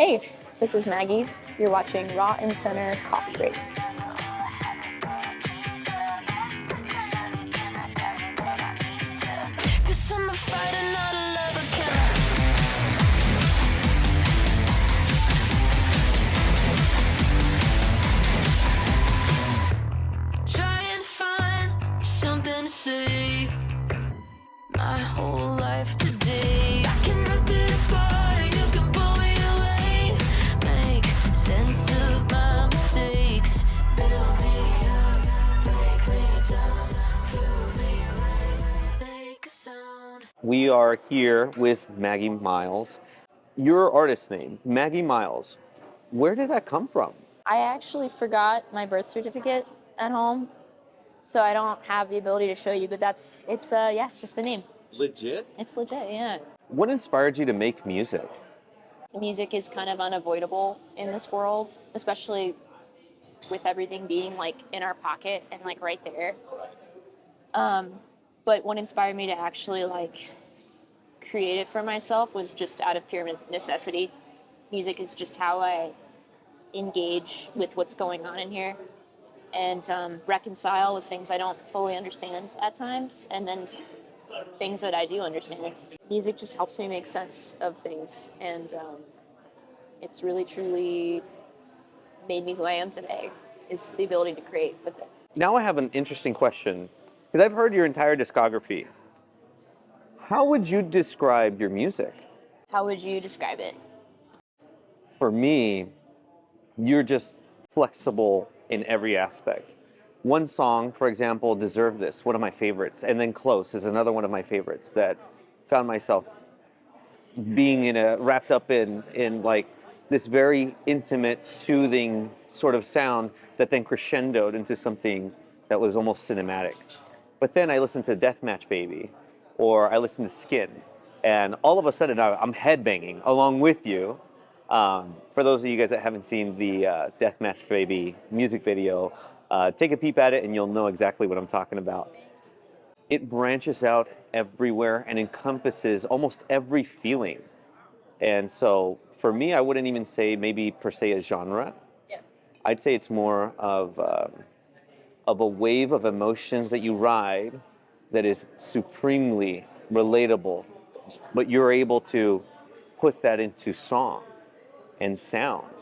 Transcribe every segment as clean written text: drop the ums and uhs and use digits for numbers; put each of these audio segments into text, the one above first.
Hey, this is Maggie. You're watching Raw and Center Coffee Break. My whole life today, I can rip it apart, you can pull me away, make sense of my mistakes, build me up, break me down, prove me right, make a sound. We are here with Maggie Miles. Your artist name, Maggie Miles, where did that come from? I actually forgot my birth certificate at home, so I don't have the ability to show you, but it's just the name. Legit? It's legit, yeah. What inspired you to make music? Music is kind of unavoidable in this world, especially with everything being like in our pocket and like right there. But what inspired me to actually like create it for myself was just out of pure necessity. Music is just how I engage with what's going on in here and reconcile with things I don't fully understand at times, and then things that I do understand. Music just helps me make sense of things, and it's really truly made me who I am today, is the ability to create with it. Now I have an interesting question, because I've heard your entire discography. How would you describe your music? How would you describe it? For me, you're just flexible in every aspect. One song, for example, Deserve This, one of my favorites, and then Close is another one of my favorites that found myself being wrapped up in like this very intimate, soothing sort of sound that then crescendoed into something that was almost cinematic. But then I listened to Deathmatch Baby, or I listened to Skin, and all of a sudden I'm headbanging along with you. For those of you guys that haven't seen the Deathmatch Baby music video, take a peep at it and you'll know exactly what I'm talking about. It branches out everywhere and encompasses almost every feeling. And so for me, I wouldn't even say maybe per se a genre. Yeah. I'd say it's more of a wave of emotions that you ride that is supremely relatable, but you're able to put that into song and sound,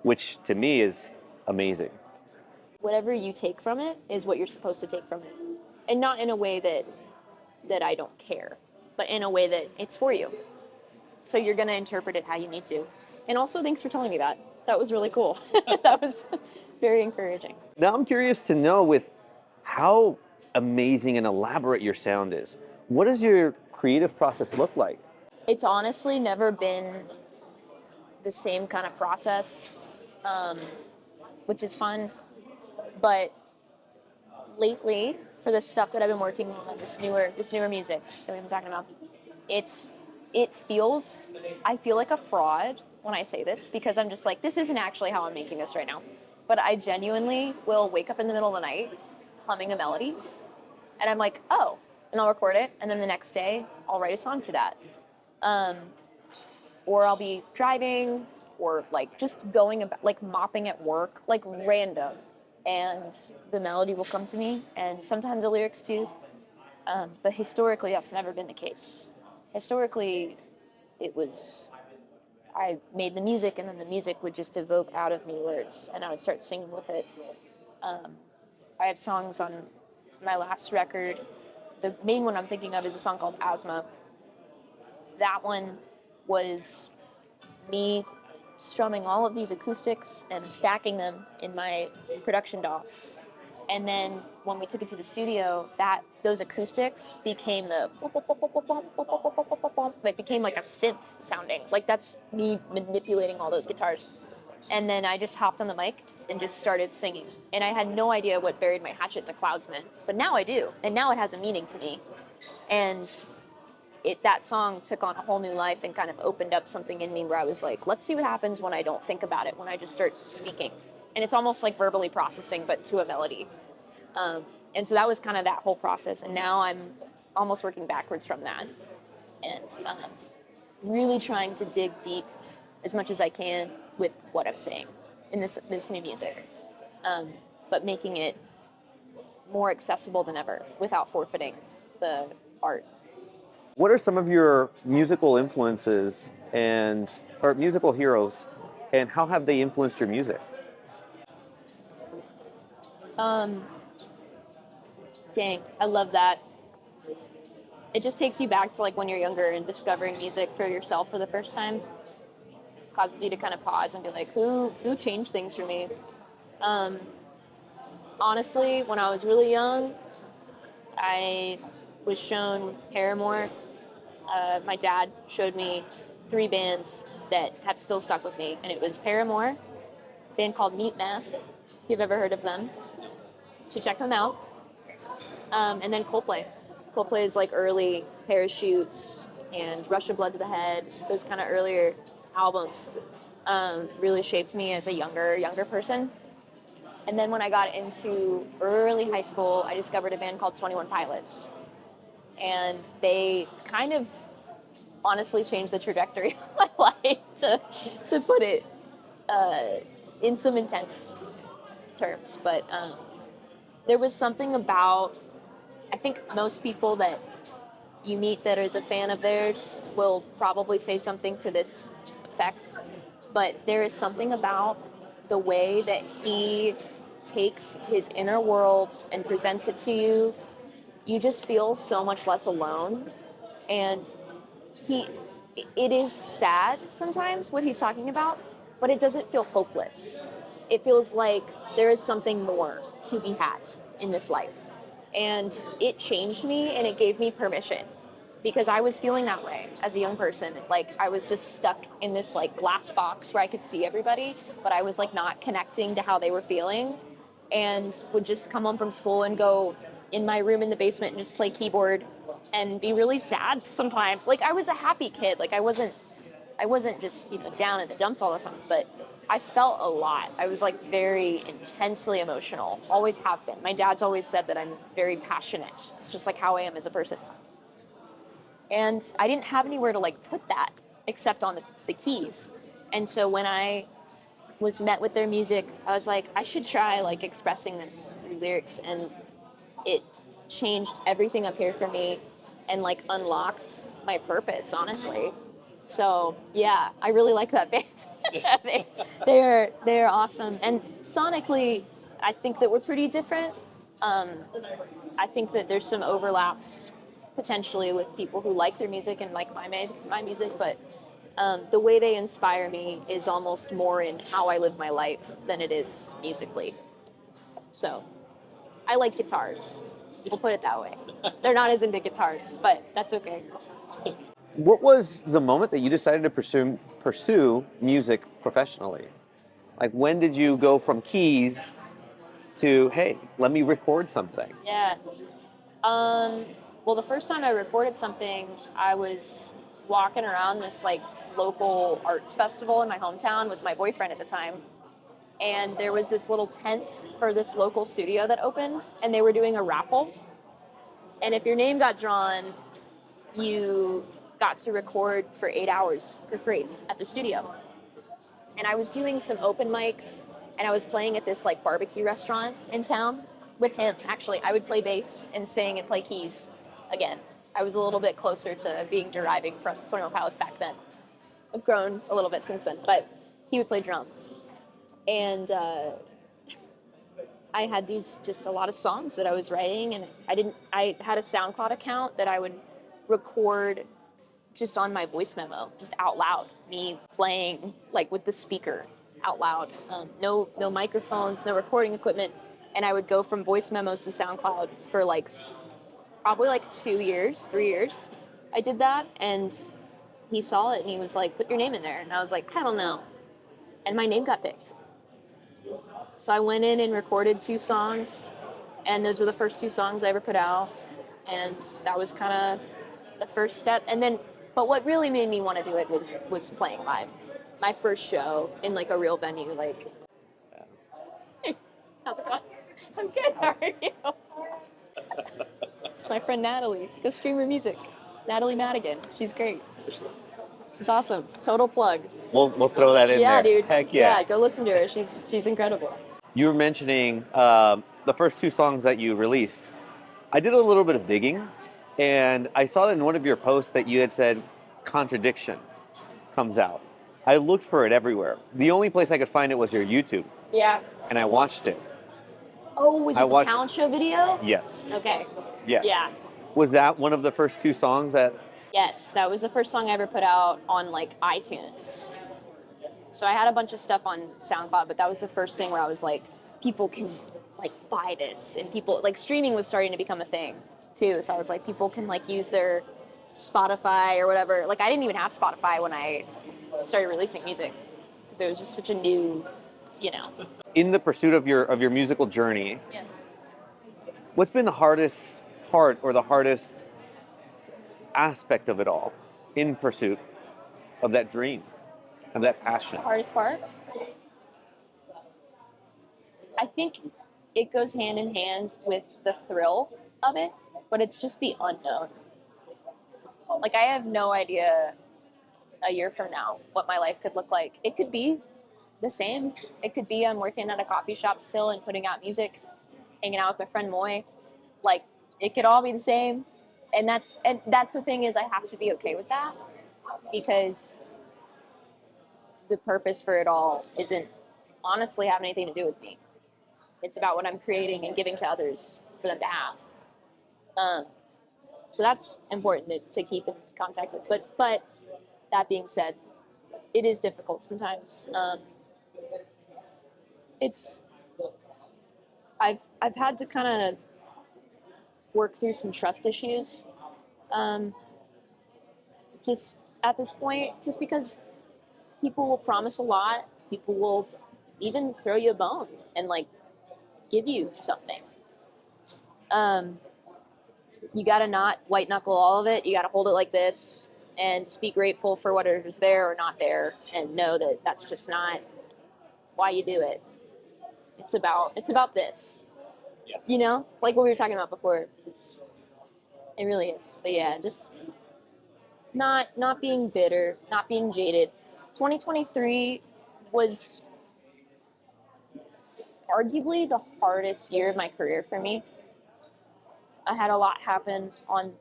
which to me is amazing. Whatever you take from it is what you're supposed to take from it. And not in a way that I don't care, but in a way that it's for you. So you're going to interpret it how you need to. And also, thanks for telling me that. That was really cool. That was very encouraging. Now I'm curious to know, with how amazing and elaborate your sound is, what does your creative process look like? It's honestly never been the same kind of process, which is fun. But lately, for the stuff that I've been working on, this newer music that we've been talking about, I feel like a fraud when I say this, because I'm just like, this isn't actually how I'm making this right now. But I genuinely will wake up in the middle of the night humming a melody, and I'm like, oh, and I'll record it, and then the next day I'll write a song to that. Or I'll be driving, or like just going about, like mopping at work, like random, and the melody will come to me, and sometimes the lyrics too. But historically, that's never been the case. Historically, it was, I made the music, and then the music would just evoke out of me words, and I would start singing with it. I have songs on my last record. The main one I'm thinking of is a song called Asthma. That one was me strumming all of these acoustics and stacking them in my production DAW. And then when we took it to the studio, those acoustics became it became like a synth sounding. Like that's me manipulating all those guitars. And then I just hopped on the mic and just started singing. And I had no idea what Buried My Hatchet in the Clouds meant. But now I do. And now it has a meaning to me. And that song took on a whole new life and kind of opened up something in me where I was like, let's see what happens when I don't think about it, when I just start speaking. And it's almost like verbally processing, but to a melody. And so that was kind of that whole process. And now I'm almost working backwards from that. And really trying to dig deep as much as I can with what I'm saying in this new music, but making it more accessible than ever without forfeiting the art. What are some of your musical influences or musical heroes, and how have they influenced your music? Um, Dang, I love that. It just takes you back to like when you're younger and discovering music for yourself for the first time. Causes you to kind of pause and be like, who changed things for me? Um, Honestly, when I was really young, I was shown Paramore. My dad showed me 3 bands that have still stuck with me, and it was Paramore, a band called Meat Math, if you've ever heard of them. You should check them out. And then Coldplay. Coldplay is like early Parachutes and Rush of Blood to the Head, those kind of earlier albums really shaped me as a younger person. And then when I got into early high school, I discovered a band called 21 Pilots. And they kind of honestly changed the trajectory of my life, to put it in some intense terms. But there was something about, I think most people that you meet that is a fan of theirs will probably say something to this effect. But there is something about the way that he takes his inner world and presents it to you. You just feel so much less alone. And it is sad sometimes what he's talking about, but it doesn't feel hopeless. It feels like there is something more to be had in this life. And it changed me and it gave me permission, because I was feeling that way as a young person. Like I was just stuck in this like glass box where I could see everybody, but I was like not connecting to how they were feeling, and would just come home from school and go in my room in the basement and just play keyboard and be really sad sometimes. Like I was a happy kid. Like I wasn't just, down in the dumps all the time, but I felt a lot. I was like very intensely emotional, always have been. My dad's always said that I'm very passionate. It's just like how I am as a person. And I didn't have anywhere to like put that except on the keys. And so when I was met with their music, I was like, I should try like expressing this through lyrics, and it changed everything up here for me and like unlocked my purpose, honestly. So yeah, I really like that band. They're awesome, and sonically, I think that we're pretty different. I think that there's some overlaps potentially with people who like their music and like my music, but the way they inspire me is almost more in how I live my life than it is musically. So I like guitars. We'll put it that way. They're not as into guitars, but that's okay. What was the moment that you decided to pursue music professionally? Like, when did you go from keys to, hey, let me record something? Yeah. Well, the first time I recorded something, I was walking around this like local arts festival in my hometown with my boyfriend at the time. And there was this little tent for this local studio that opened, and they were doing a raffle. And if your name got drawn, you got to record for 8 hours for free at the studio. And I was doing some open mics, and I was playing at this like barbecue restaurant in town with him. Actually, I would play bass and sing and play keys again. I was a little bit closer to being deriving from 21 Pilots back then. I've grown a little bit since then, but he would play drums. And I had just a lot of songs that I was writing, and I had a SoundCloud account that I would record just on my voice memo, just out loud, me playing like with the speaker out loud. No microphones, no recording equipment. And I would go from voice memos to SoundCloud for like probably like 3 years. I did that, and he saw it and he was like, put your name in there. And I was like, I don't know. And my name got picked. So I went in and recorded 2 songs, and those were the first 2 songs I ever put out. And that was kind of the first step. And then, but what really made me want to do it was playing live. My first show in like a real venue, like, hey, how's it going? I'm good, how are you? It's my friend Natalie. Go stream her music. Natalie Madigan, she's great. She's awesome. Total plug. We'll throw that in Yeah, there. dude. Heck yeah. Yeah, go listen to her. She's incredible. You were mentioning the first two songs that you released. I did a little bit of digging, and I saw in one of your posts that you had said contradiction comes out. I looked for it everywhere. The only place I could find it was your YouTube, Yeah. and I watched it. Oh, was it I the watched- talent show video? Yes. Okay. Yes. Yeah. Was that one of the first two songs that? Yes, that was the first song I ever put out on like iTunes. So I had a bunch of stuff on SoundCloud, but that was the first thing where I was like, people can like buy this, and people like streaming was starting to become a thing too. So I was like, people can like use their Spotify or whatever. Like I didn't even have Spotify when I started releasing music because it was just such a new, you know. In the pursuit of your musical journey, Yeah. what's been the hardest part or the hardest aspect of it all in pursuit of that dream, of that passion? Hardest part? I think it goes hand in hand with the thrill of it, but it's just the unknown. Like I have no idea a year from now what my life could look like. It could be the same. It could be I'm working at a coffee shop still and putting out music, hanging out with my friend Moy. Like it could all be the same. And that's the thing is I have to be okay with that because the purpose for it all isn't honestly have anything to do with me. It's about what I'm creating and giving to others for them to have. So that's important to keep in contact with. But that being said, it is difficult sometimes. I've had to kind of work through some trust issues. Just at this point, just because people will promise a lot, people will even throw you a bone and like give you something. You gotta not white knuckle all of it. You gotta hold it like this and just be grateful for whatever is there or not there, and know that that's just not why you do it. It's about this. Yes. You know, like what we were talking about before. It really is. But yeah, just not being bitter, not being jaded. 2023 was arguably the hardest year of my career for me. I had a lot happen on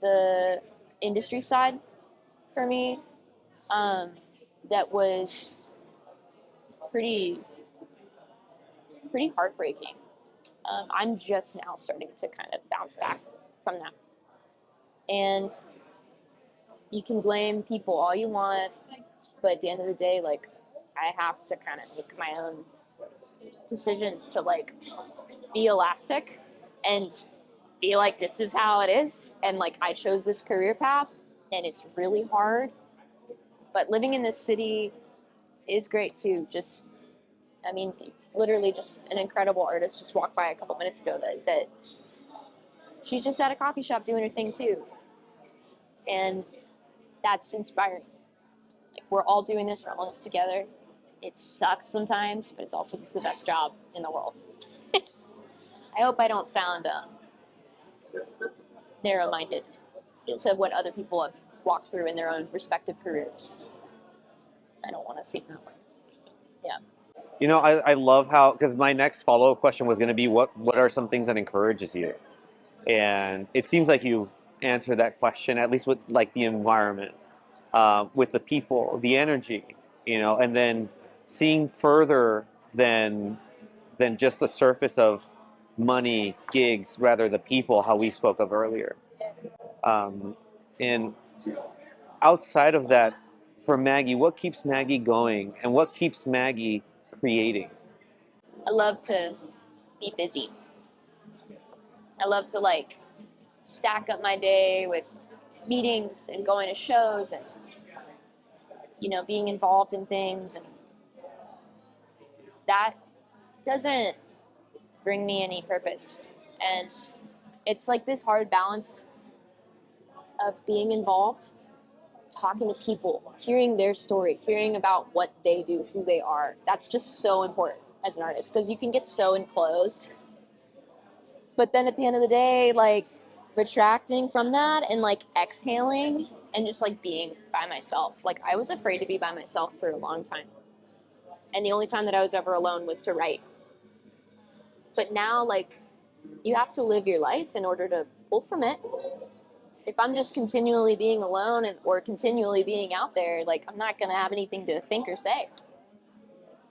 the industry side for me that was pretty heartbreaking. I'm just now starting to kind of bounce back from that. And you can blame people all you want, but at the end of the day, like, I have to kind of make my own decisions to, like, be elastic and be like, this is how it is. And, like, I chose this career path, and it's really hard. But living in this city is great, too. Just, I mean, literally just an incredible artist just walked by a couple minutes ago that she's just at a coffee shop doing her thing, too. And that's inspiring. Like, we're all doing this, we're all in this together. It sucks sometimes, but it's also just the best job in the world. I hope I don't sound narrow-minded to what other people have walked through in their own respective careers. I don't want to seem that way. Yeah. You know, I love how, because my next follow-up question was going to be what are some things that encourages you? And it seems like you answered that question, at least with like the environment, with the people, the energy, you know, and then seeing further than just the surface of money, gigs, rather the people, how we spoke of earlier. And outside of that, for Maggie, what keeps Maggie going and what keeps Maggie creating? I love to be busy. I love to like stack up my day with meetings and going to shows and, you know, being involved in things, and that doesn't bring me any purpose. And it's like this hard balance of being involved, talking to people, hearing their story, hearing about what they do, who they are. That's just so important as an artist, because you can get so enclosed. But then at the end of the day, like, retracting from that and like exhaling and just like being by myself. Like I was afraid to be by myself for a long time. And the only time that I was ever alone was to write. But now, like, you have to live your life in order to pull from it. If I'm just continually being alone or continually being out there, like, I'm not going to have anything to think or say.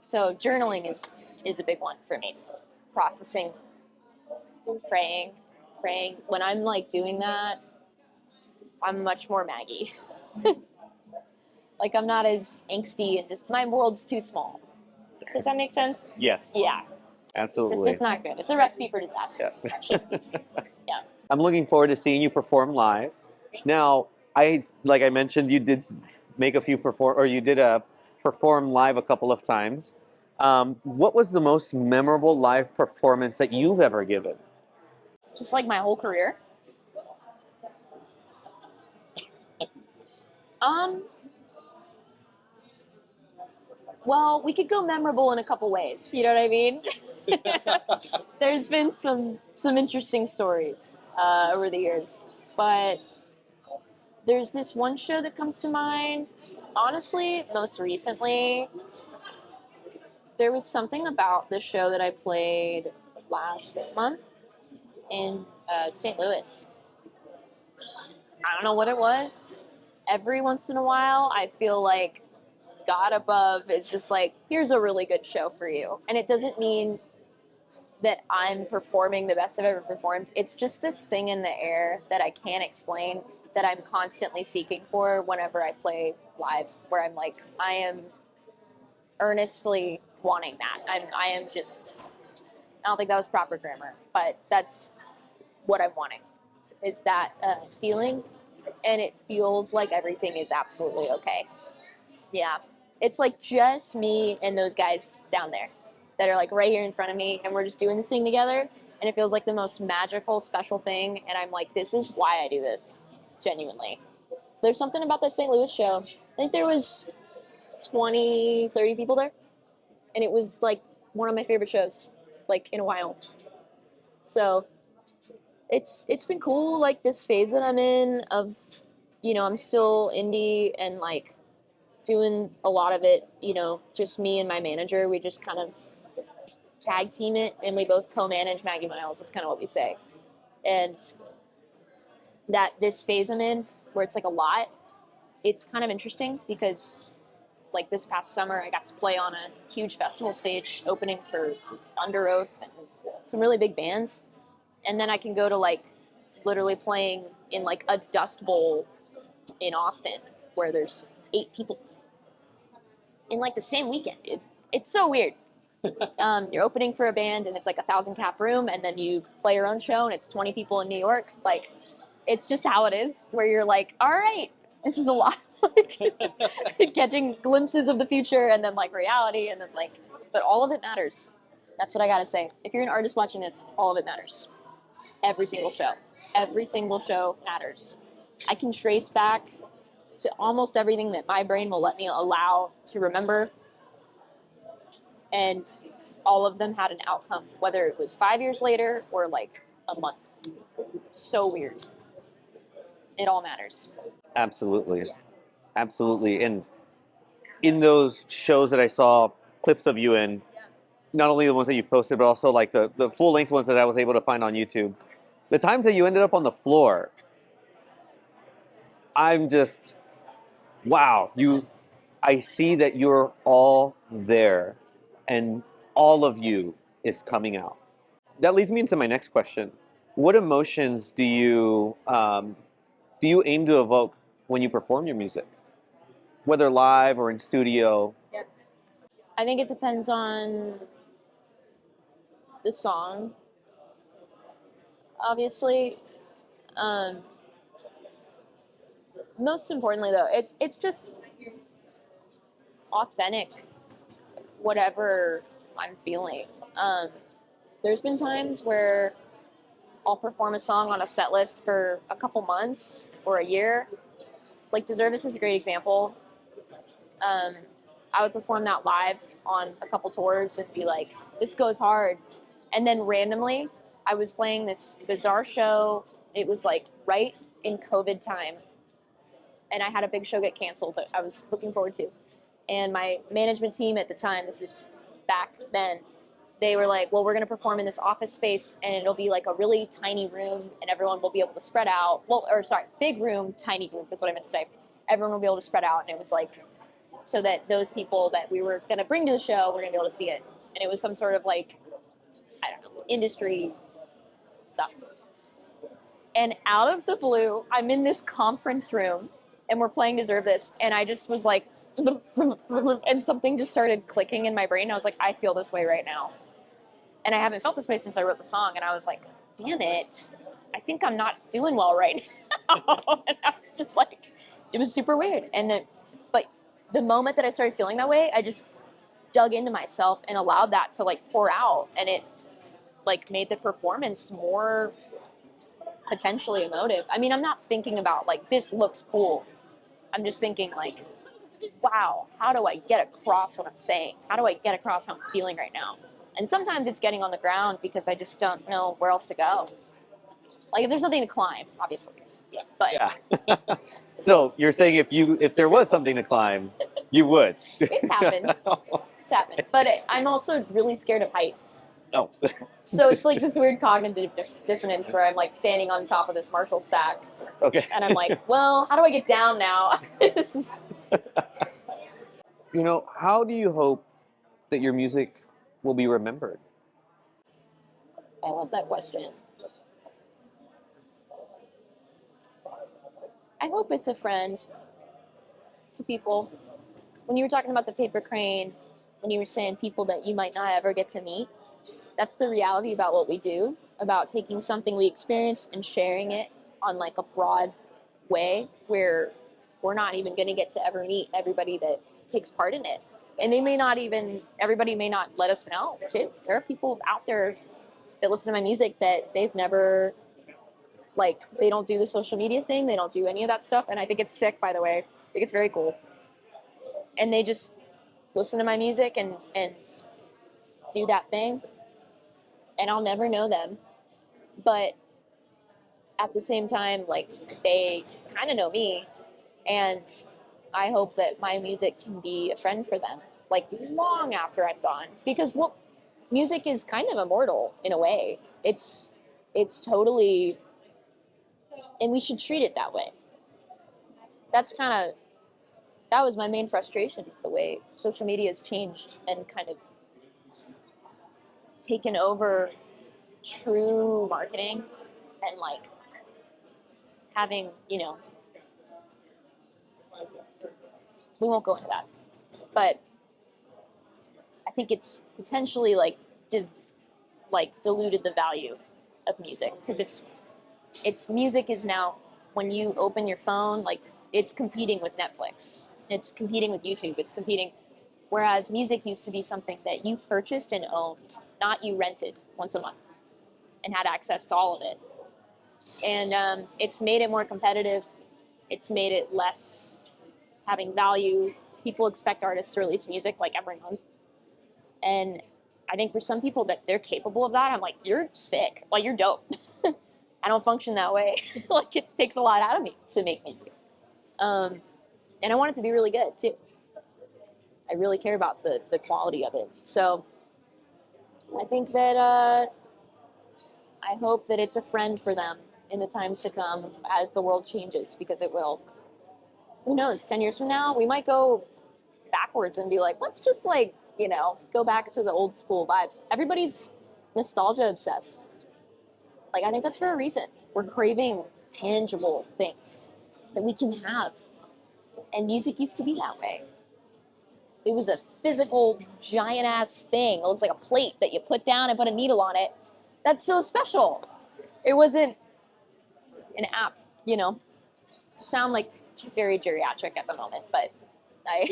So journaling is a big one for me. Processing, praying. When I'm, like, doing that, I'm much more Maggie. Like, I'm not as angsty and just, my world's too small. Does that make sense? Yes. Yeah. Absolutely. It's not good. It's a recipe for disaster. Yeah. Yeah. I'm looking forward to seeing you perform live. Now, like I mentioned, you did make a few you did perform live a couple of times. What was the most memorable live performance that you've ever given? Just like my whole career. Well, we could go memorable in a couple ways. You know what I mean? There's been some interesting stories over the years, but there's this one show that comes to mind. Honestly, most recently, there was something about the show that I played last month in St. Louis. I don't know what it was. Every once in a while, I feel like God above is just like, here's a really good show for you. And it doesn't mean that I'm performing the best I've ever performed. It's just this thing in the air that I can't explain, that I'm constantly seeking for whenever I play live, where I'm like, I am earnestly wanting that. I am just, I don't think that was proper grammar, but that's what I'm wanting, is that feeling. And it feels like everything is absolutely okay. Yeah. It's like just me and those guys down there that are like right here in front of me, and we're just doing this thing together, and it feels like the most magical, special thing, and I'm like, this is why I do this, genuinely. There's something about that St. Louis show. I think there was 20, 30 people there, and it was like one of my favorite shows, like in a while. So it's been cool, like this phase that I'm in of, you know, I'm still indie and like doing a lot of it, you know, just me and my manager. We just kind of tag team it, and we both co-manage Maggie Miles. That's kind of what we say. And that this phase I'm in, where it's like a lot, it's kind of interesting because like this past summer, I got to play on a huge festival stage opening for Under Oath and some really big bands. And then I can go to like literally playing in like a Dust Bowl in Austin where there's 8 people in like the same weekend, dude. It's so weird. You're opening for a band and it's like 1,000 cap room, and then you play your own show and it's 20 people in New York. Like, it's just how it is, where you're like, all right, this is a lot. Like, catching glimpses of the future and then like reality, and then like, but all of it matters. That's what I gotta say. If you're an artist watching this, all of it matters. Every single show matters. I can trace back to almost everything that my brain will let me allow to remember, and all of them had an outcome, whether it was 5 years later or like a month. So weird. It all matters. Absolutely. Yeah. Absolutely. And in those shows that I saw clips of you in, not only the ones that you posted, but also like the full-length ones that I was able to find on YouTube, the times that you ended up on the floor, I'm just, wow, I see that you're all there, and all of you is coming out. That leads me into my next question. What emotions do you aim to evoke when you perform your music, whether live or in studio? Yeah. I think it depends on the song, obviously. Most importantly, though, it's just authentic, whatever I'm feeling. There's been times where I'll perform a song on a set list for a couple months or a year. Like Deserve This is a great example. I would perform that live on a couple tours and be like, this goes hard. And then randomly, I was playing this bizarre show. It was like right in COVID time. and I had a big show get canceled that I was looking forward to. And my management team at the time, this is back then, they were like, well, we're going to perform in this office space, and it'll be like a really tiny room, and everyone will be able to spread out. Well, or sorry, big room, tiny room is what I meant to say. Everyone will be able to spread out, and it was like, so that those people that we were going to bring to the show were going to be able to see it. And it was some sort of like, I don't know, industry stuff. And out of the blue, I'm in this conference room, and we're playing Deserve This, and I just was like, and something just started clicking in my brain. I was like, I feel this way right now. And I haven't felt this way since I wrote the song. And I was like, damn it, I think I'm not doing well right now. And I was just like, it was super weird. But the moment that I started feeling that way, I just dug into myself and allowed that to like pour out. And it like made the performance more potentially emotive. I mean, I'm not thinking about like, this looks cool. I'm just thinking like, wow, how do I get across what I'm saying? How do I get across how I'm feeling right now? And sometimes it's getting on the ground because I just don't know where else to go. Like if there's nothing to climb, obviously. Yeah. But Yeah. So you're saying if there was something to climb, you would. It's happened. It's happened. But I'm also really scared of heights. Oh. So it's like this weird cognitive dissonance where I'm like standing on top of this Marshall stack. Okay. And I'm like, well, how do I get down now? This is. You know, how do you hope that your music will be remembered? I love that question. I hope it's a friend to people. When you were talking about the paper crane, when you were saying people that you might not ever get to meet, that's the reality about what we do, about taking something we experience and sharing it on like a broad way where we're not even going to get to ever meet everybody that takes part in it. And everybody may not let us know too. There are people out there that listen to my music that they've never, like, they don't do the social media thing. They don't do any of that stuff. And I think it's sick, by the way. I think it's very cool. And they just listen to my music and do that thing. And I'll never know them. But at the same time, like, they kind of know me. And I hope that my music can be a friend for them, like long after I'm gone. Because music is kind of immortal in a way. It's totally, and we should treat it that way. That was my main frustration, the way social media has changed and kind of taken over true marketing and like having, we won't go into that, but I think it's potentially diluted the value of music because it's music is now, when you open your phone, like it's competing with Netflix, it's competing with YouTube, it's competing, whereas music used to be something that you purchased and owned, not you rented once a month and had access to all of it. And it's made it more competitive. It's made it less having value. People expect artists to release music like every month. And I think for some people that they're capable of that, I'm like, you're sick. Like, you're dope. I don't function that way. Like, it takes a lot out of me to make music. And I want it to be really good, too. I really care about the quality of it. So I think that I hope that it's a friend for them in the times to come as the world changes, because it will. Who knows, 10 years from now, we might go backwards and be like, let's just go back to the old school vibes. Everybody's nostalgia obsessed. Like, I think that's for a reason. We're craving tangible things that we can have. And music used to be that way. It was a physical, giant-ass thing. It looks like a plate that you put down and put a needle on it. That's so special. It wasn't an app, I sound like very geriatric at the moment, but I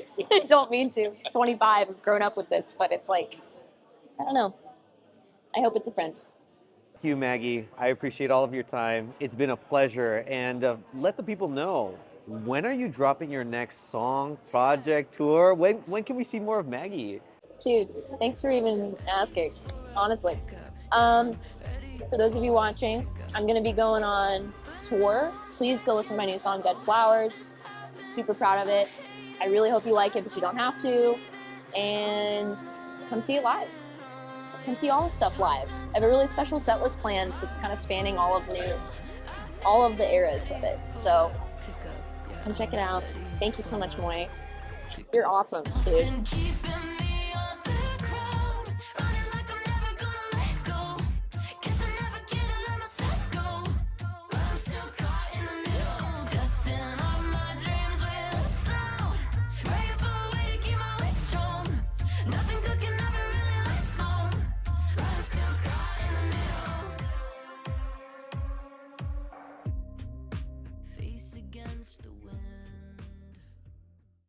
don't mean to. 25, I've grown up with this, but it's like, I don't know. I hope it's a friend. Thank you, Maggie. I appreciate all of your time. It's been a pleasure. And let the people know, when are you dropping your next song, project, tour? When can we see more of Maggie? Dude, thanks for even asking, honestly. For those of you watching, I'm going to be going on tour. Please go listen to my new song, Dead Flowers. I'm super proud of it. I really hope you like it, but you don't have to. And come see it live. Come see all the stuff live. I have a really special set list planned that's kind of spanning all of the eras of it. So come check it out. Thank you so much, Moy. You're awesome, dude.